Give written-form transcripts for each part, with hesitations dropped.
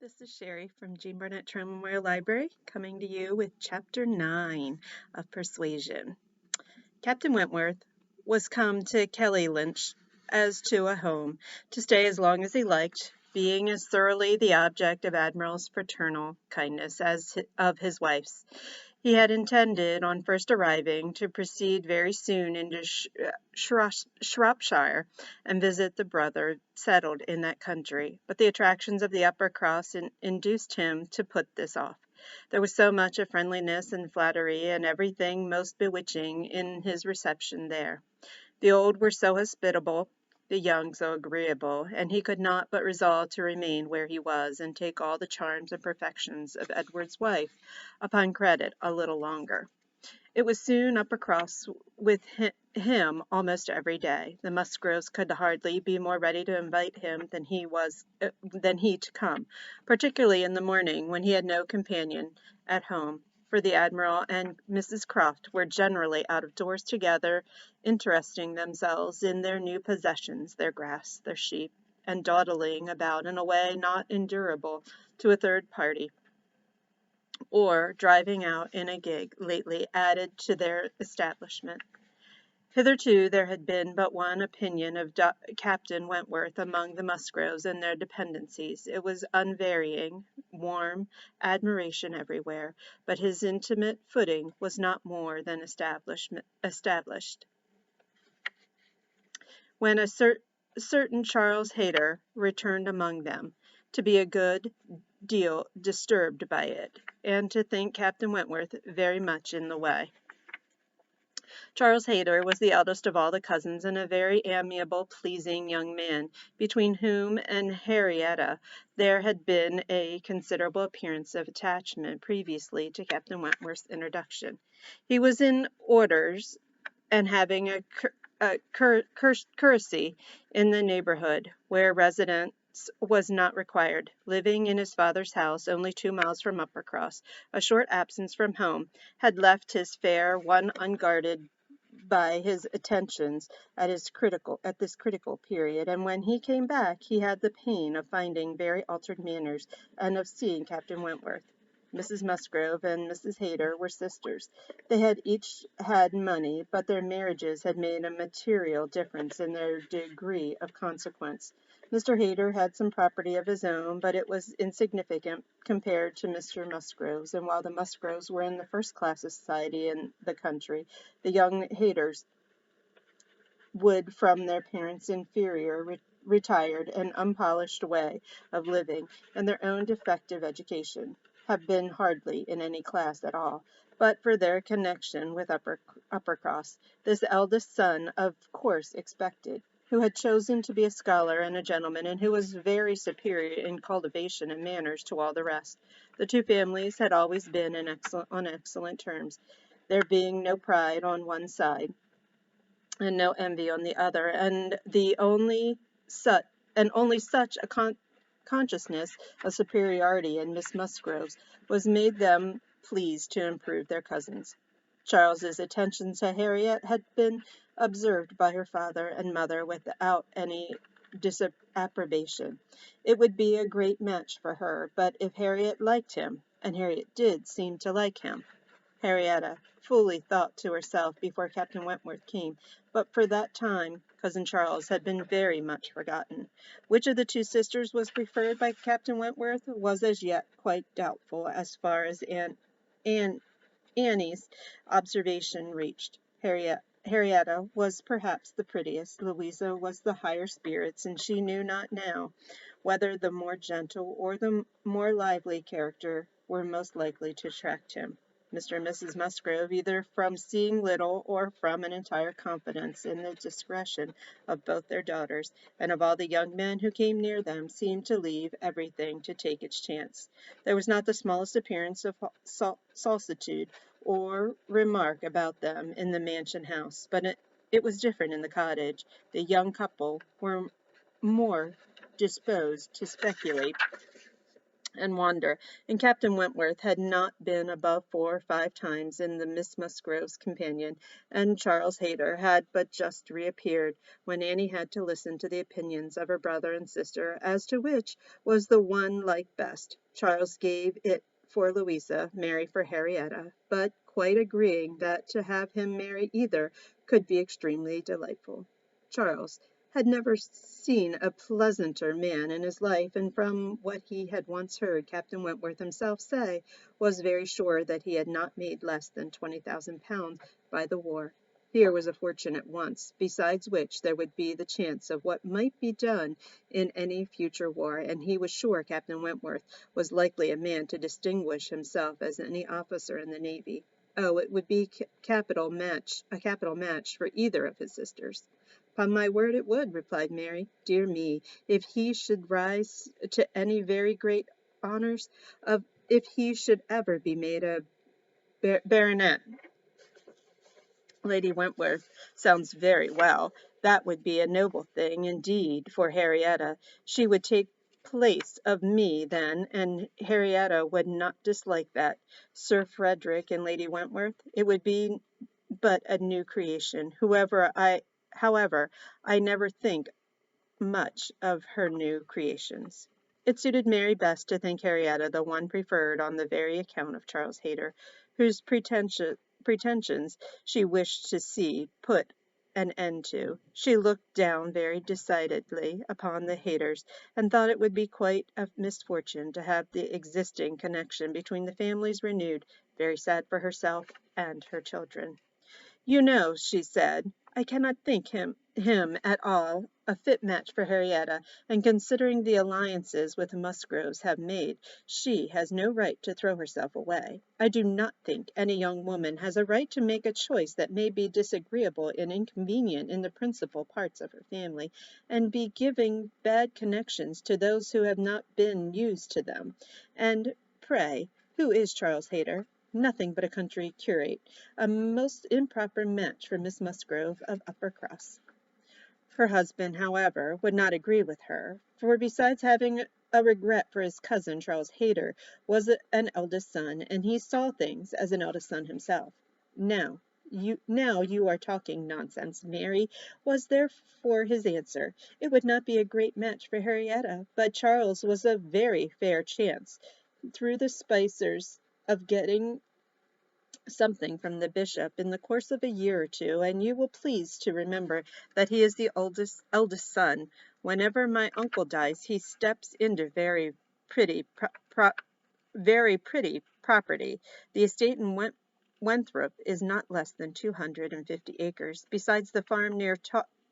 This is Sherry from Jean Barnett Trail Memorial Library coming to you with Chapter 9 of Persuasion. Captain Wentworth was come to Kelly Lynch as to a home, to stay as long as he liked, being as thoroughly the object of Admiral's fraternal kindness as of his wife's. He had intended, on first arriving, to proceed very soon into Shropshire and visit the brother settled in that country, but the attractions of the upper cross induced him to put this off. There was so much of friendliness and flattery and everything most bewitching in his reception there. The old were so hospitable, the young so agreeable, and he could not but resolve to remain where he was, and take all the charms and perfections of Edward's wife upon credit a little longer. It was soon Uppercross with him almost every day. The Musgroves could hardly be more ready to invite him than he to come, particularly in the morning when he had no companion at home, for the Admiral and Mrs. Croft were generally out of doors together, interesting themselves in their new possessions, their grass, their sheep, and dawdling about in a way not endurable to a third party, or driving out in a gig lately added to their establishment. Hitherto there had been but one opinion of Captain Wentworth among the Musgroves and their dependencies. It was unvarying, warm admiration everywhere, but his intimate footing was not more than established. When a certain Charles Hayter returned among them, to be a good deal disturbed by it, and to think Captain Wentworth very much in the way. Charles Hayter was the eldest of all the cousins, and a very amiable, pleasing young man, between whom and Henrietta there had been a considerable appearance of attachment previously to Captain Wentworth's introduction. He was in orders, and having a curacy in the neighborhood, where residence was not required, living in his father's house only 2 miles from Uppercross, a short absence from home, had left his fair one unguarded by his attentions at this critical period, and when he came back he had the pain of finding very altered manners, and of seeing Captain Wentworth. Mrs. Musgrove and Mrs. Hayter were sisters. They had each had money, but their marriages had made a material difference in their degree of consequence. Mr. Hayter had some property of his own, but it was insignificant compared to Mr. Musgrove's, and while the Musgroves were in the first class of society in the country, the young Hayters would, from their parents' inferior, retired, and unpolished way of living, and their own defective education, have been hardly in any class at all. But for their connection with Uppercross, this eldest son of course expected, who had chosen to be a scholar and a gentleman, and who was very superior in cultivation and manners to all the rest. The two families had always been on excellent terms, there being no pride on one side and no envy on the other, and only such a consciousness of superiority in Miss Musgrove's was made them pleased to improve their cousins. Charles's attentions to Harriet had been observed by her father and mother without any disapprobation. It would be a great match for her, but if Harriet liked him, and Harriet did seem to like him, Henrietta fully thought to herself before Captain Wentworth came, but for that time cousin Charles had been very much forgotten. Which of the two sisters was preferred by Captain Wentworth was as yet quite doubtful, as far as Annie's observation reached. Henrietta was perhaps the prettiest, Louisa was the higher spirits, and she knew not now whether the more gentle or the more lively character were most likely to attract him. Mr. and Mrs. Musgrove, either from seeing little or from an entire confidence in the discretion of both their daughters, and of all the young men who came near them, seemed to leave everything to take its chance. There was not the smallest appearance of solicitude or remark about them in the mansion house, but it was different in the cottage. The young couple were more disposed to speculate and wander, and Captain Wentworth had not been above 4 or 5 times in the Miss Musgrove's companion, and Charles Hayter had but just reappeared, when Annie had to listen to the opinions of her brother and sister as to which was the one liked best. Charles gave it for Louisa, Mary for Henrietta, but quite agreeing that to have him marry either could be extremely delightful. Charles had never seen a pleasanter man in his life, and from what he had once heard Captain Wentworth himself say, was very sure that he had not made less than £20,000 by the war. Here was a fortune at once, besides which there would be the chance of what might be done in any future war, and he was sure Captain Wentworth was likely a man to distinguish himself as any officer in the navy. Oh, it would be a capital match for either of his sisters. "Upon my word it would," replied Mary. "Dear me, if he should rise to any very great honours, if he should ever be made a baronet, Lady Wentworth sounds very well. That would be a noble thing indeed for Henrietta. She would take place of me then, and Henrietta would not dislike that. Sir Frederick and Lady Wentworth, it would be but a new creation. However, I never think much of her new creations." It suited Mary best to think Henrietta the one preferred on the very account of Charles Hayter, whose pretensions she wished to see put an end to. She looked down very decidedly upon the Hayters, and thought it would be quite a misfortune to have the existing connection between the families renewed, very sad for herself and her children. "You know," she said, "I cannot think him at all a fit match for Henrietta, and considering the alliances which the Musgroves have made, she has no right to throw herself away. I do not think any young woman has a right to make a choice that may be disagreeable and inconvenient in the principal parts of her family, and be giving bad connections to those who have not been used to them. And pray, who is Charles Hayter? Nothing but a country curate, a most improper match for Miss Musgrove of Uppercross." Her husband, however, would not agree with her, for besides having a regret for his cousin Charles Hayter, was an eldest son, and he saw things as an eldest son himself. Now you are talking nonsense, Mary," was therefore his answer. "It would not be a great match for Henrietta, but Charles was a very fair chance, through the Spicers, of getting something from the bishop in the course of a year or two, and you will please to remember that he is the eldest son. Whenever my uncle dies, he steps into pretty very pretty property. The estate in Winthrop is not less than 250 acres, besides the farm near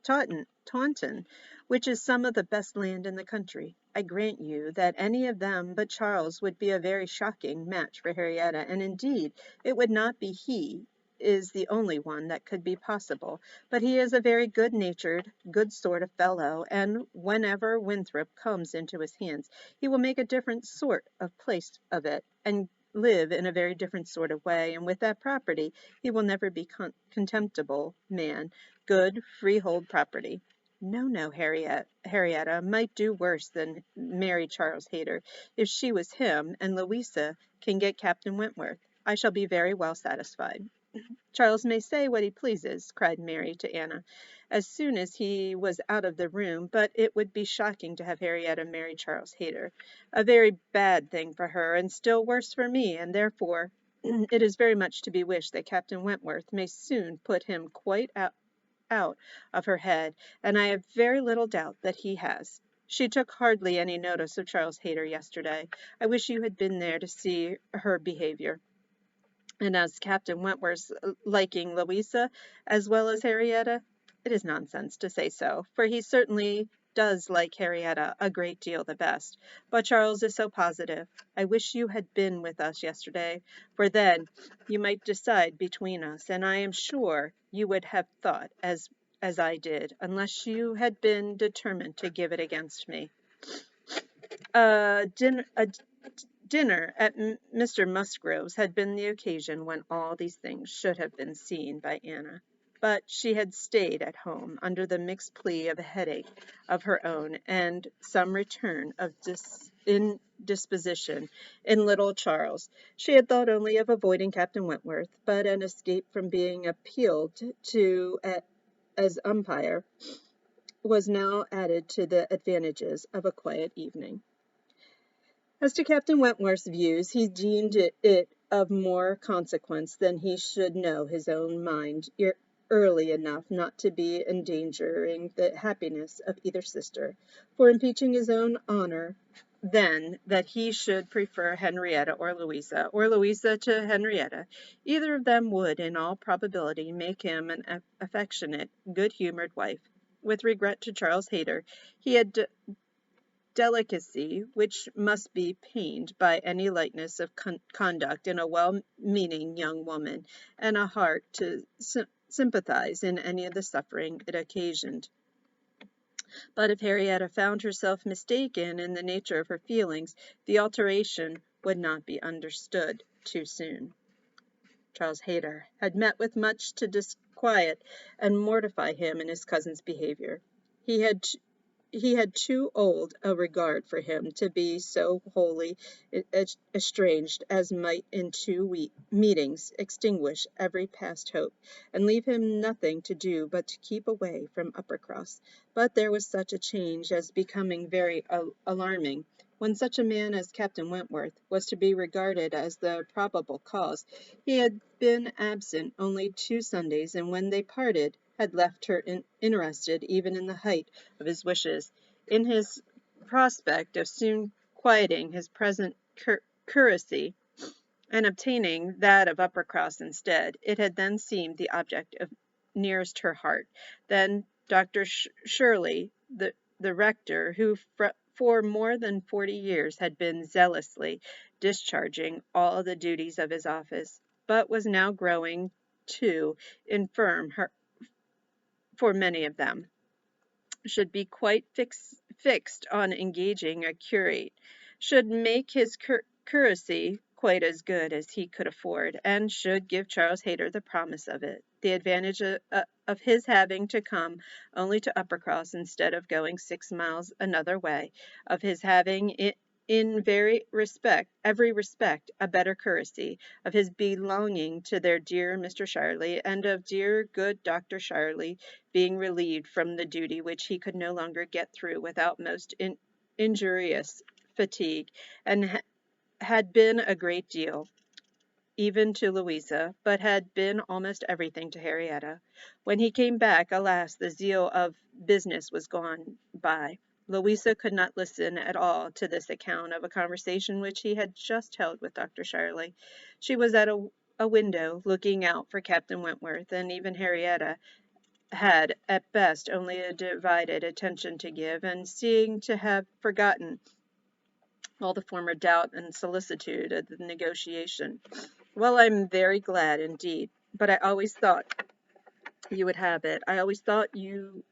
Taunton, which is some of the best land in the country. I grant you that any of them but Charles would be a very shocking match for Henrietta, and indeed it would not be he is the only one that could be possible, but he is a very good-natured, good sort of fellow, and whenever Winthrop comes into his hands, he will make a different sort of place of it, and live in a very different sort of way, and with that property he will never be contemptible man, good freehold property. No, Henrietta might do worse than marry Charles Hayter. If she was him, and Louisa can get Captain Wentworth, I shall be very well satisfied." "Charles may say what he pleases," cried Mary to Anna, as soon as he was out of the room, "but it would be shocking to have Henrietta marry Charles Hayter. A very bad thing for her, and still worse for me, and therefore it is very much to be wished that Captain Wentworth may soon put him quite out of her head, and I have very little doubt that he has. She took hardly any notice of Charles Hayter yesterday. I wish you had been there to see her behaviour. And as Captain Wentworth's liking Louisa as well as Henrietta, it is nonsense to say so, for he certainly does like Henrietta a great deal the best. But Charles is so positive. I wish you had been with us yesterday, for then you might decide between us, and I am sure you would have thought as I did, unless you had been determined to give it against me. A dinner at Mr. Musgrove's had been the occasion when all these things should have been seen by Anna, but she had stayed at home under the mixed plea of a headache of her own and some return of disposition in little Charles. She had thought only of avoiding Captain Wentworth, but an escape from being appealed to as umpire was now added to the advantages of a quiet evening. As to Captain Wentworth's views, he deemed it of more consequence that he should know his own mind early enough not to be endangering the happiness of either sister, for impeaching his own honour, than that he should prefer Henrietta or Louisa to Henrietta. Either of them would, in all probability, make him an affectionate, good-humoured wife. With regret to Charles Hayter, he had delicacy which must be pained by any lightness of conduct in a well-meaning young woman, and a heart to sympathize in any of the suffering it occasioned. But if Henrietta found herself mistaken in the nature of her feelings, the alteration would not be understood too soon. Charles Hayter had met with much to disquiet and mortify him in his cousin's behaviour. He had too old a regard for him to be so wholly estranged as might in two meetings extinguish every past hope, and leave him nothing to do but to keep away from Uppercross. But there was such a change as becoming very alarming, when such a man as Captain Wentworth was to be regarded as the probable cause. He had been absent only 2 Sundays, and when they parted, had left her interested even in the height of his wishes, in his prospect of soon quieting his present curacy and obtaining that of Uppercross instead. It had then seemed the object of nearest her heart. Then Dr. Shirley, the rector, who for more than 40 years had been zealously discharging all the duties of his office, but was now growing too infirm for many of them, should be quite fixed on engaging a curate, should make his curacy quite as good as he could afford, and should give Charles Hayter the promise of it. The advantage of his having to come only to Uppercross instead of going 6 miles another way, of his having in every respect, a better curacy, of his belonging to their dear Mr. Shirley, and of dear good Dr. Shirley being relieved from the duty which he could no longer get through without most injurious fatigue, and had been a great deal, even to Louisa, but had been almost everything to Henrietta. When he came back, alas, the zeal of business was gone by. Louisa could not listen at all to this account of a conversation which he had just held with Dr. Shirley. She was at a window looking out for Captain Wentworth, and even Henrietta had at best only a divided attention to give, and seemed to have forgotten all the former doubt and solicitude of the negotiation. Well, I'm very glad indeed, but I always thought you would have it. I always thought you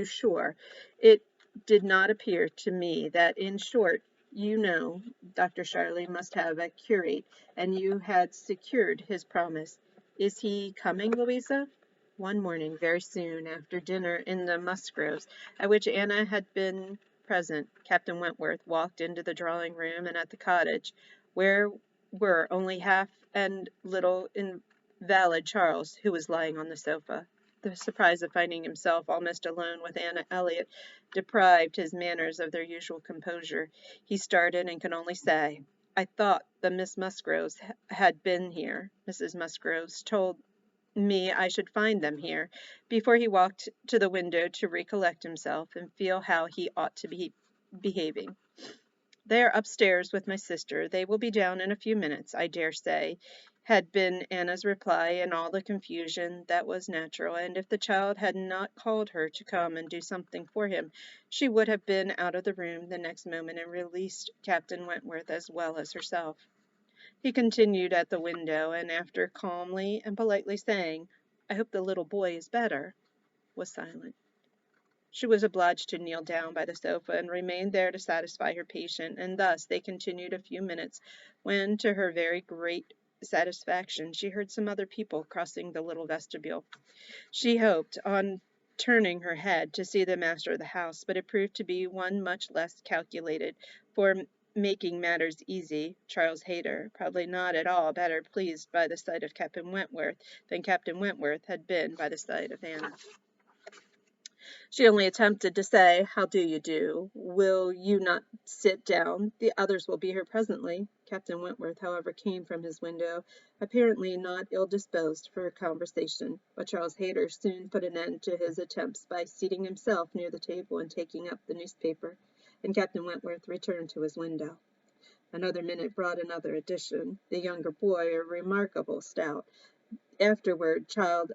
sure. It did not appear to me that, in short, you know, Dr. Shirley must have a curate, and you had secured his promise. Is he coming, Louisa? One morning, very soon after dinner in the Musgroves, at which Anna had been present, Captain Wentworth walked into the drawing-room, and at the cottage, where were only half and little invalid Charles, who was lying on the sofa. The surprise of finding himself almost alone with Anna Elliot deprived his manners of their usual composure. He started and could only say, "I thought the Miss Musgroves had been here. Mrs. Musgroves told me I should find them here," before he walked to the window to recollect himself and feel how he ought to be behaving. "They are upstairs with my sister. They will be down in a few minutes, I dare say," had been Anna's reply in all the confusion that was natural, and if the child had not called her to come and do something for him, she would have been out of the room the next moment and released Captain Wentworth as well as herself. He continued at the window, and after calmly and politely saying, "I hope the little boy is better," was silent. She was obliged to kneel down by the sofa, and remained there to satisfy her patient, and thus they continued a few minutes, when, to her very great satisfaction, she heard some other people crossing the little vestibule. She hoped, on turning her head, to see the master of the house, but it proved to be one much less calculated for making matters easy, Charles Hayter, probably not at all better pleased by the sight of Captain Wentworth than Captain Wentworth had been by the sight of Anna. She only attempted to say, "How do you do? Will you not sit down? The others will be here presently." Captain Wentworth, however, came from his window, apparently not ill-disposed for conversation, but Charles Hayter soon put an end to his attempts by seating himself near the table and taking up the newspaper, and Captain Wentworth returned to his window. Another minute brought another addition. The younger boy, a remarkable stout, forward child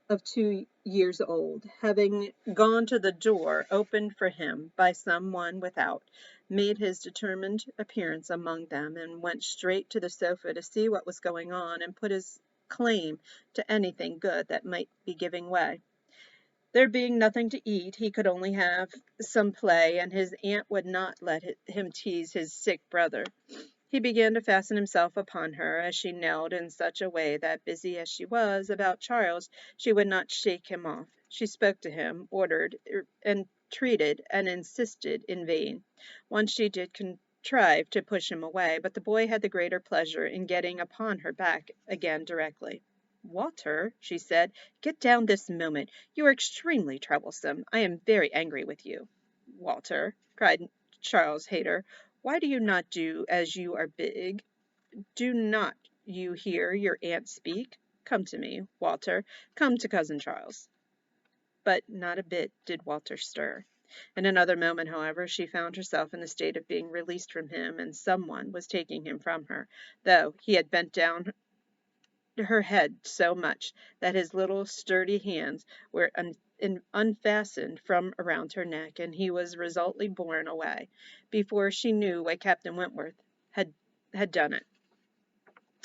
of 2 years old, having gone to the door opened for him by some one without, made his determined appearance among them, and went straight to the sofa to see what was going on, and put his claim to anything good that might be giving way. There being nothing to eat, he could only have some play, and his aunt would not let him tease his sick brother. He began to fasten himself upon her as she knelt in such a way that, busy as she was about Charles, she would not shake him off. She spoke to him, ordered, entreated, and insisted in vain. Once she did contrive to push him away, but the boy had the greater pleasure in getting upon her back again directly. "Walter," she said, "get down this moment. You are extremely troublesome. I am very angry with you." "Walter," cried Charles Hayter, "why do you not do as you are big? Do not you hear your aunt speak? Come to me, Walter. Come to cousin Charles." But not a bit did Walter stir. In another moment, however, she found herself in the state of being released from him, and some one was taking him from her, though he had bent down her head so much that his little sturdy hands were unfastened from around her neck, and he was resolutely borne away, before she knew why Captain Wentworth had done it.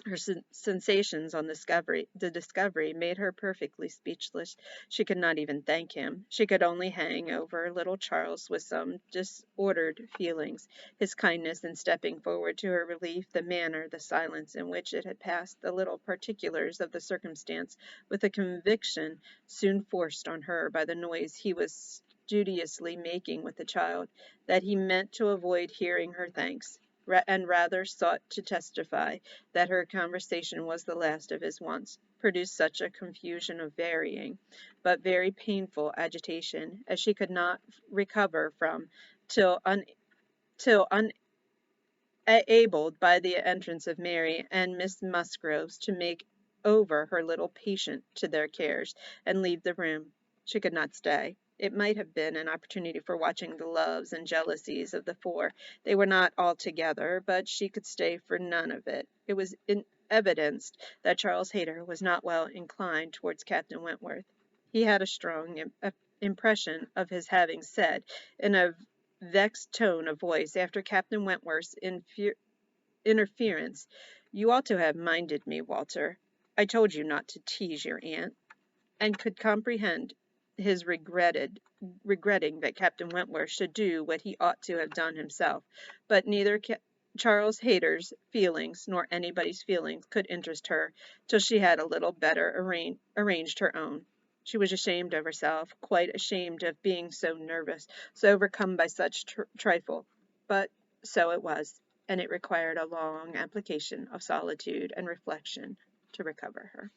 Her sensations on the discovery made her perfectly speechless. She could not even thank him. She could only hang over little Charles with some disordered feelings, his kindness in stepping forward to her relief, the manner, the silence in which it had passed, the little particulars of the circumstance, with a conviction soon forced on her by the noise he was studiously making with the child, that he meant to avoid hearing her thanks, and rather sought to testify that her conversation was the last of his wants, produced such a confusion of varying, but very painful agitation, as she could not recover from till enabled by the entrance of Mary and Miss Musgroves to make over her little patient to their cares, and leave the room. She could not stay. It might have been an opportunity for watching the loves and jealousies of the four. They were not all together, but she could stay for none of it. It was evidenced that Charles Hayter was not well inclined towards Captain Wentworth. He had a strong impression of his having said, in a vexed tone of voice, after Captain Wentworth's interference, "You ought to have minded me, Walter. I told you not to tease your aunt," and could comprehend his regretting that Captain Wentworth should do what he ought to have done himself. But neither Charles Hayter's feelings nor anybody's feelings could interest her till she had a little better arranged her own. She was ashamed of herself, quite ashamed of being so nervous, so overcome by such trifle. But so it was, and it required a long application of solitude and reflection to recover her.